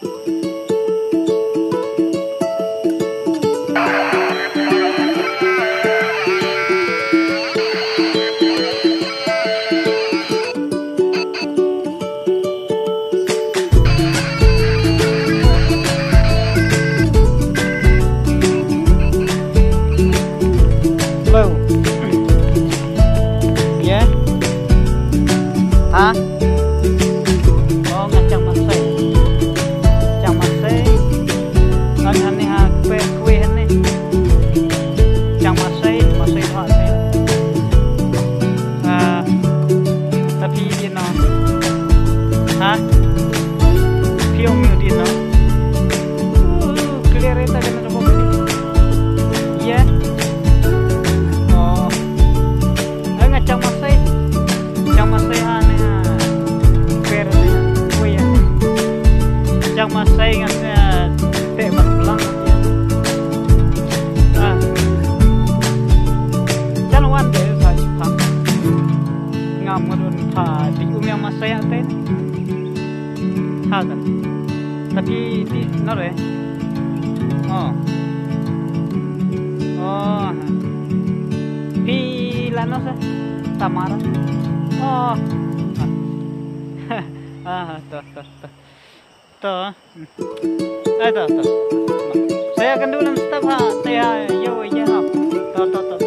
Hello. Yeah. Hả? Ngacang masai. Ngacang masai. Ngacang ni ha kue ni. Ngacang masai hot ni. Tapi dia no. Hah? Piung dia no. Clear eta kan ada mobil. Yeah. Ngacang masai aneh per kue ya ngacang masai ngatnya teh berbelang jalan deh sa Jepang ngamun pa di yang masai ate haga tapi di nore Pila sa Tamara. Tuh. Tuh. Saya akan dulu stop ha. Saya yo ya. Tuh.